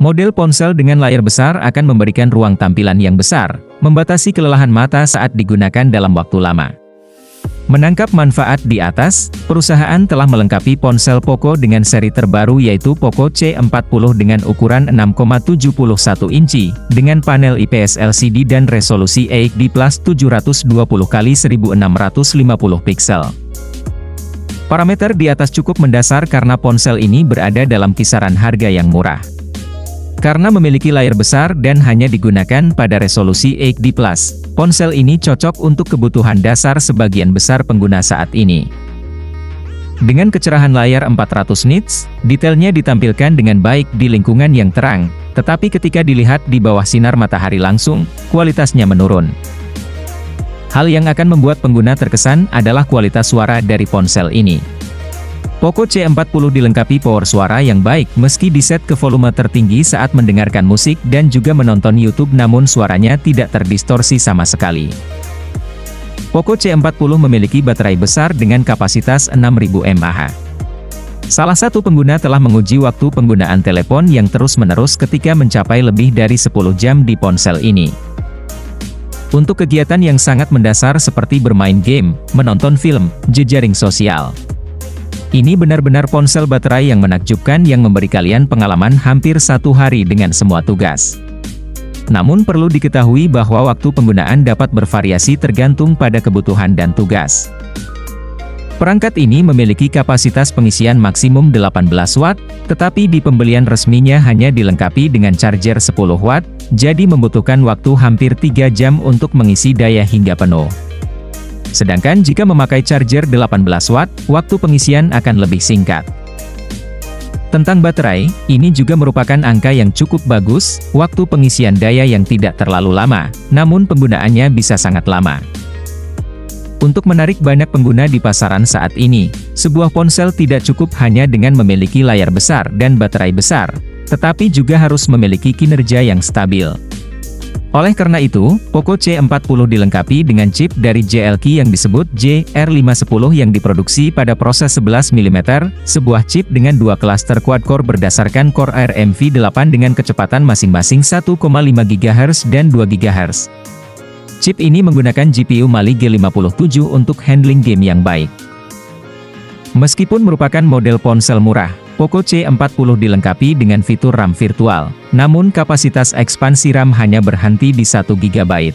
Model ponsel dengan layar besar akan memberikan ruang tampilan yang besar, membatasi kelelahan mata saat digunakan dalam waktu lama. Menangkap manfaat di atas, perusahaan telah melengkapi ponsel Poco dengan seri terbaru yaitu Poco C40 dengan ukuran 6,71 inci, dengan panel IPS LCD dan resolusi HD+ 720x1650 piksel. Parameter di atas cukup mendasar karena ponsel ini berada dalam kisaran harga yang murah. Karena memiliki layar besar dan hanya digunakan pada resolusi HD+, ponsel ini cocok untuk kebutuhan dasar sebagian besar pengguna saat ini. Dengan kecerahan layar 400 nits, detailnya ditampilkan dengan baik di lingkungan yang terang, tetapi ketika dilihat di bawah sinar matahari langsung, kualitasnya menurun. Hal yang akan membuat pengguna terkesan adalah kualitas suara dari ponsel ini. Poco C40 dilengkapi power suara yang baik meski diset ke volume tertinggi saat mendengarkan musik dan juga menonton YouTube, namun suaranya tidak terdistorsi sama sekali. Poco C40 memiliki baterai besar dengan kapasitas 6000 mAh. Salah satu pengguna telah menguji waktu penggunaan telepon yang terus-menerus ketika mencapai lebih dari 10 jam di ponsel ini. Untuk kegiatan yang sangat mendasar seperti bermain game, menonton film, jejaring sosial. Ini benar-benar ponsel baterai yang menakjubkan yang memberi kalian pengalaman hampir 1 hari dengan semua tugas. Namun perlu diketahui bahwa waktu penggunaan dapat bervariasi tergantung pada kebutuhan dan tugas. Perangkat ini memiliki kapasitas pengisian maksimum 18 watt, tetapi di pembelian resminya hanya dilengkapi dengan charger 10 watt, jadi membutuhkan waktu hampir 3 jam untuk mengisi daya hingga penuh. Sedangkan jika memakai charger 18 watt, waktu pengisian akan lebih singkat. Tentang baterai, ini juga merupakan angka yang cukup bagus, waktu pengisian daya yang tidak terlalu lama, namun penggunaannya bisa sangat lama. Untuk menarik banyak pengguna di pasaran saat ini, sebuah ponsel tidak cukup hanya dengan memiliki layar besar dan baterai besar, tetapi juga harus memiliki kinerja yang stabil. Oleh karena itu, Poco C40 dilengkapi dengan chip dari JLK yang disebut JR510 yang diproduksi pada proses 11 mm, sebuah chip dengan 2 klaster quad-core berdasarkan Core ARM v8 dengan kecepatan masing-masing 1,5 GHz dan 2 GHz. Chip ini menggunakan GPU Mali G57 untuk handling game yang baik. Meskipun merupakan model ponsel murah, Poco C40 dilengkapi dengan fitur RAM virtual, namun kapasitas ekspansi RAM hanya berhenti di 1 GB.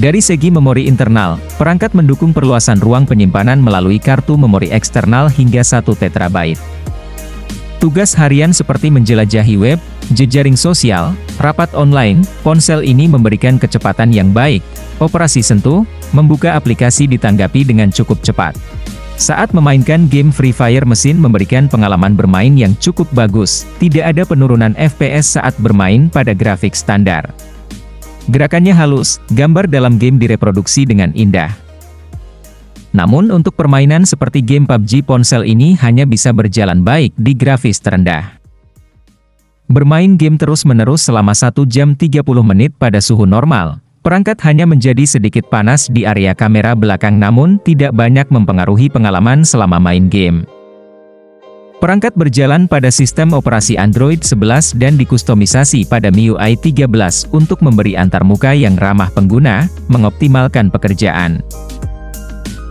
Dari segi memori internal, perangkat mendukung perluasan ruang penyimpanan melalui kartu memori eksternal hingga 1 TB. Tugas harian seperti menjelajahi web, jejaring sosial, rapat online, ponsel ini memberikan kecepatan yang baik, operasi sentuh, membuka aplikasi ditanggapi dengan cukup cepat. Saat memainkan game Free Fire, mesin memberikan pengalaman bermain yang cukup bagus, tidak ada penurunan FPS saat bermain pada grafik standar. Gerakannya halus, gambar dalam game direproduksi dengan indah. Namun untuk permainan seperti game PUBG, ponsel ini hanya bisa berjalan baik di grafis terendah. Bermain game terus-menerus selama 1 jam 30 menit pada suhu normal, perangkat hanya menjadi sedikit panas di area kamera belakang, namun tidak banyak mempengaruhi pengalaman selama main game. Perangkat berjalan pada sistem operasi Android 11 dan dikustomisasi pada MIUI 13 untuk memberi antarmuka yang ramah pengguna, mengoptimalkan pekerjaan.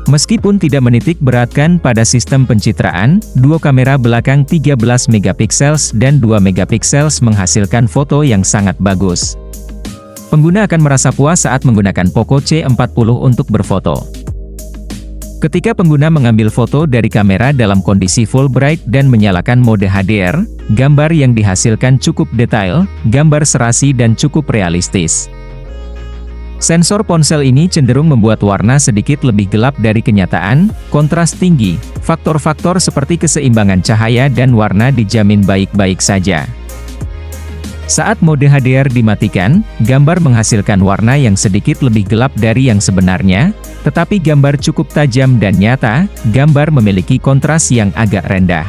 Meskipun tidak menitik beratkan pada sistem pencitraan, duo kamera belakang 13 megapiksel dan 2 megapiksel menghasilkan foto yang sangat bagus. Pengguna akan merasa puas saat menggunakan Poco C40 untuk berfoto. Ketika pengguna mengambil foto dari kamera dalam kondisi full bright dan menyalakan mode HDR, gambar yang dihasilkan cukup detail, gambar serasi dan cukup realistis. Sensor ponsel ini cenderung membuat warna sedikit lebih gelap dari kenyataan, kontras tinggi, faktor-faktor seperti keseimbangan cahaya dan warna dijamin baik-baik saja. Saat mode HDR dimatikan, gambar menghasilkan warna yang sedikit lebih gelap dari yang sebenarnya, tetapi gambar cukup tajam dan nyata, gambar memiliki kontras yang agak rendah.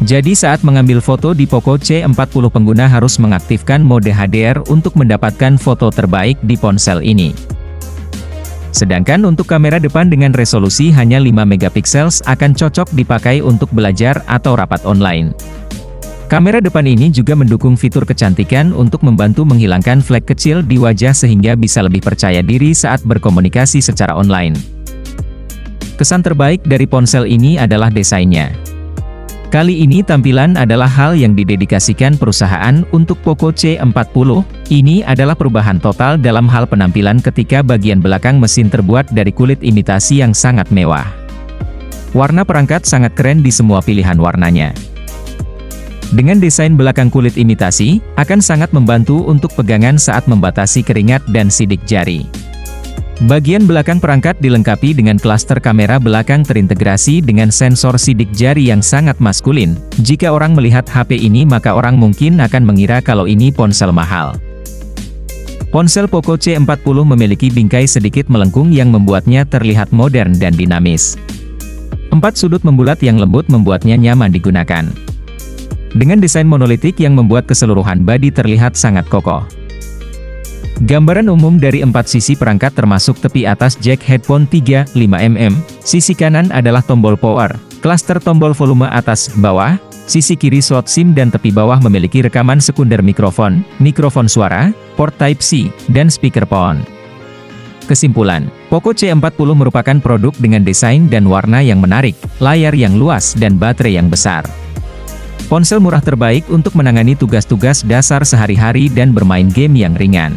Jadi saat mengambil foto di Poco C40, pengguna harus mengaktifkan mode HDR untuk mendapatkan foto terbaik di ponsel ini. Sedangkan untuk kamera depan dengan resolusi hanya 5 megapiksel akan cocok dipakai untuk belajar atau rapat online. Kamera depan ini juga mendukung fitur kecantikan untuk membantu menghilangkan flek kecil di wajah sehingga bisa lebih percaya diri saat berkomunikasi secara online. Kesan terbaik dari ponsel ini adalah desainnya. Kali ini tampilan adalah hal yang didedikasikan perusahaan untuk Poco C40. Ini adalah perubahan total dalam hal penampilan ketika bagian belakang mesin terbuat dari kulit imitasi yang sangat mewah. Warna perangkat sangat keren di semua pilihan warnanya. Dengan desain belakang kulit imitasi, akan sangat membantu untuk pegangan saat membatasi keringat dan sidik jari. Bagian belakang perangkat dilengkapi dengan klaster kamera belakang terintegrasi dengan sensor sidik jari yang sangat maskulin. Jika orang melihat HP ini maka orang mungkin akan mengira kalau ini ponsel mahal. Ponsel Poco C40 memiliki bingkai sedikit melengkung yang membuatnya terlihat modern dan dinamis. 4 sudut membulat yang lembut membuatnya nyaman digunakan. Dengan desain monolitik yang membuat keseluruhan bodi terlihat sangat kokoh. Gambaran umum dari 4 sisi perangkat termasuk tepi atas jack headphone 3,5 mm, sisi kanan adalah tombol power, klaster tombol volume atas, bawah, sisi kiri slot SIM dan tepi bawah memiliki rekaman sekunder mikrofon suara, port Type-C, dan speakerphone. Kesimpulan, Poco C40 merupakan produk dengan desain dan warna yang menarik, layar yang luas dan baterai yang besar. Ponsel murah terbaik untuk menangani tugas-tugas dasar sehari-hari dan bermain game yang ringan.